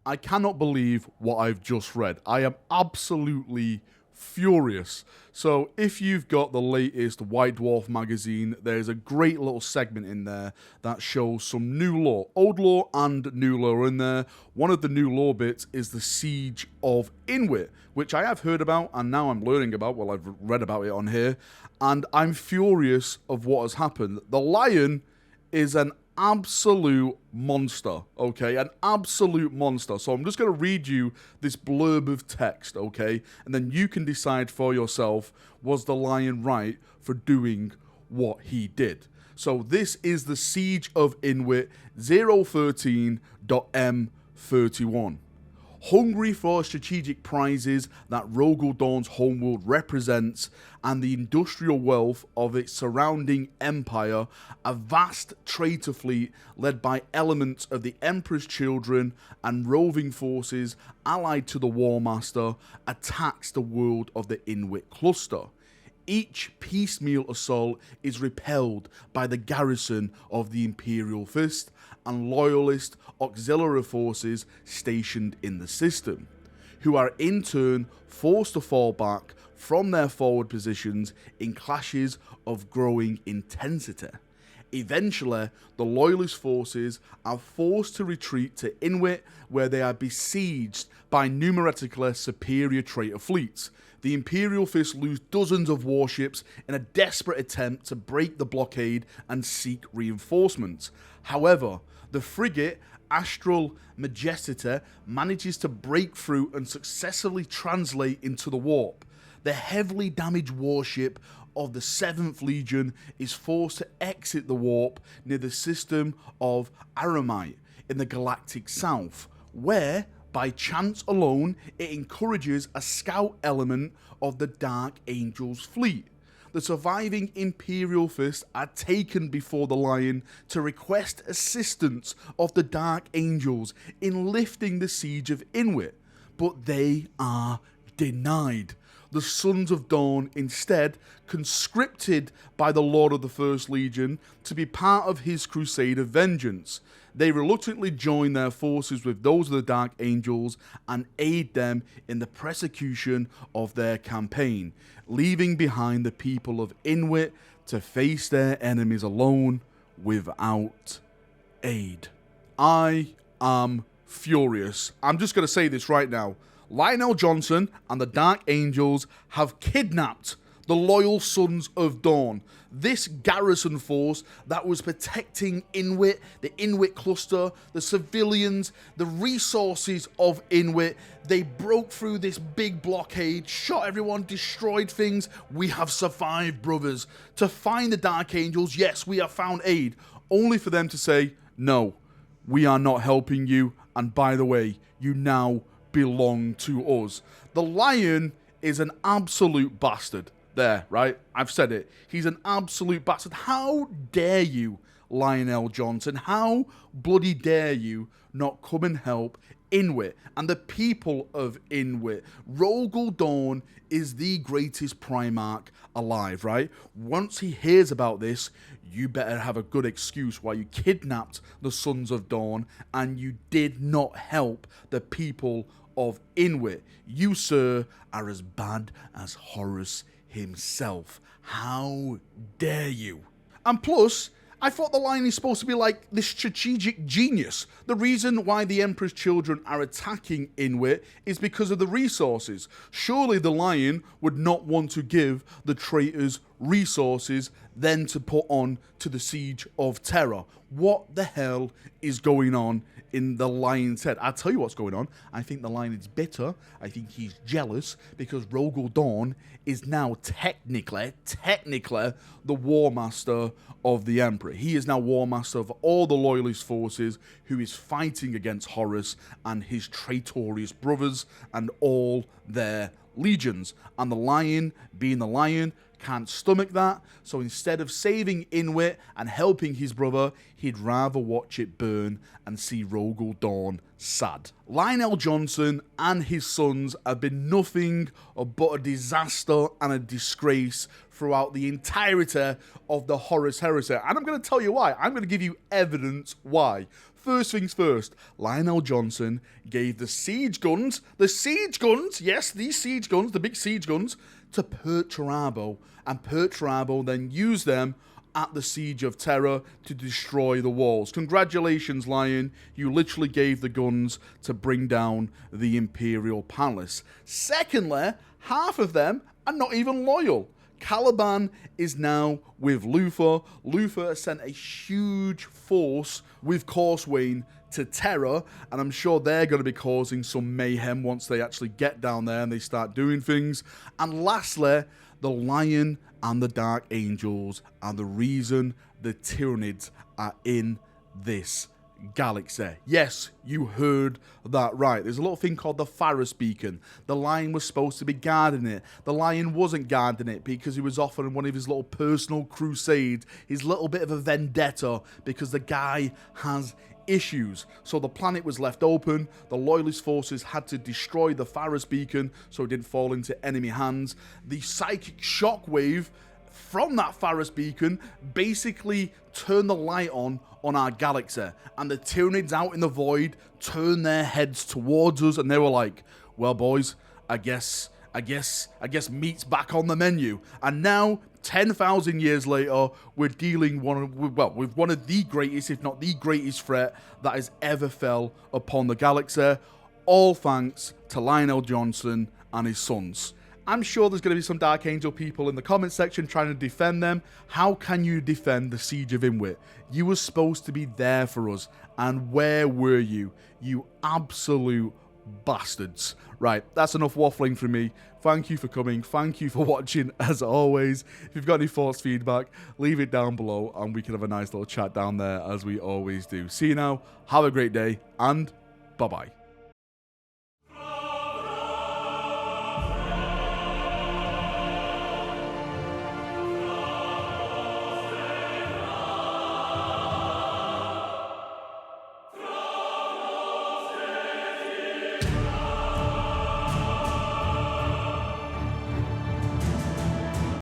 I cannot believe what I've just read. I am absolutely furious. So if you've got the latest White Dwarf magazine, there's a great little segment in there that shows some new lore. Old lore and new lore in there. One of the new lore bits is the Siege of Inwit, which I have heard about and now I'm learning about. Well, I've read about it on here. And I'm furious of what has happened. The Lion is an absolute monster, okay? An absolute monster. So I'm just going to read you this blurb of text, okay? And then you can decide for yourself, was the Lion right for doing what he did? So this is the Siege of Inwit 013.m31. Hungry for strategic prizes that Rogal Dorn's homeworld represents and the industrial wealth of its surrounding empire, a vast traitor fleet led by elements of the Emperor's Children and roving forces allied to the War Master attacks the world of the Inwit cluster. Each piecemeal assault is repelled by the garrison of the Imperial Fist and Loyalist auxiliary forces stationed in the system, who are in turn forced to fall back from their forward positions in clashes of growing intensity. Eventually, the Loyalist forces are forced to retreat to Inwit, where they are besieged by numerically superior traitor fleets. The Imperial Fist lose dozens of warships in a desperate attempt to break the blockade and seek reinforcements. However, the frigate Astral Majesty manages to break through and successfully translate into the warp. The heavily damaged warship of the 7th Legion is forced to exit the warp near the system of Aramite in the galactic south, where, by chance alone, it encourages a scout element of the Dark Angels fleet. The surviving Imperial Fist are taken before the Lion to request assistance of the Dark Angels in lifting the siege of Inwit, but they are denied. The Sons of Dorn instead conscripted by the Lord of the First Legion to be part of his crusade of vengeance. They reluctantly join their forces with those of the Dark Angels and aid them in the prosecution of their campaign, leaving behind the people of Inwit to face their enemies alone without aid. I am furious. I'm just going to say this right now. Lionel Johnson and the Dark Angels have kidnapped the loyal Sons of Dorn. This garrison force that was protecting Inwit, the Inwit cluster, the civilians, the resources of Inwit. They broke through this big blockade, shot everyone, destroyed things. We have survived, brothers. To find the Dark Angels, yes, we have found aid. Only for them to say, no, we are not helping you. And by the way, you now belong to us. The Lion is an absolute bastard. There, right? I've said it. He's an absolute bastard. How dare you, Lionel Johnson? How bloody dare you not come and help Inwit and the people of Inwit? Rogal Dorn is the greatest Primarch alive, right? Once he hears about this, you better have a good excuse why you kidnapped the Sons of Dorn and you did not help the people of Inwit. You, sir, are as bad as Horus himself. How dare you? And plus, I thought the Lion is supposed to be like this strategic genius. The reason why the Emperor's Children are attacking Inwit is because of the resources. Surely the Lion would not want to give the traitors resources then to put on to the Siege of Terror. What the hell is going on in the Lion's head? I'll tell you what's going on. I think the Lion is bitter. I think he's jealous because Rogal Dorn is now technically the War Master of the Emperor. He is now War Master of all the Loyalist forces who is fighting against Horus and his traitorous brothers and all their legions. And the Lion, being the Lion, can't stomach that, so instead of saving Inwit and helping his brother, he'd rather watch it burn and see Rogal Dorn sad. Lionel Johnson and his sons have been nothing but a disaster and a disgrace throughout the entirety of the Horus Heresy. And I'm going to tell you why. I'm going to give you evidence why. First things first, Lionel Johnson gave the siege guns, yes, these siege guns, the big siege guns, to Perturabo, and Perturabo then used them at the Siege of Terror to destroy the walls. Congratulations, Lion. You literally gave the guns to bring down the Imperial Palace. Secondly, half of them are not even loyal. Caliban is now with Luther. Luther has sent a huge force with Corswain to Terror, and I'm sure they're going to be causing some mayhem once they actually get down there and they start doing things. And lastly, the Lion and the Dark Angels are the reason the Tyranids are in this galaxy. Yes, you heard that right. There's a little thing called the Pharos Beacon. The Lion was supposed to be guarding it. The Lion wasn't guarding it because he was off on one of his little personal crusades, his little bit of a vendetta, because the guy has issues. So the planet was left open. The Loyalist forces had to destroy the Pharos Beacon so it didn't fall into enemy hands. The psychic shockwave from that Pharos Beacon basically turned the light on our galaxy, and the Tyranids out in the void turned their heads towards us, and they were like, well, boys, I guess meat's back on the menu. And now, 10,000 years later, we're dealing with one of the greatest, if not the greatest threat that has ever fell upon the galaxy, all thanks to Lionel Johnson and his sons. I'm sure there's going to be some Dark Angel people in the comment section trying to defend them. How can you defend the Siege of Inwit? You were supposed to be there for us, and where were you? You absolute bastards. Right, that's enough waffling from me. Thank you for coming. Thank you for watching, as always. If you've got any thoughts, feedback, leave it down below, and we can have a nice little chat down there, as we always do. See you now. Have a great day, and bye-bye.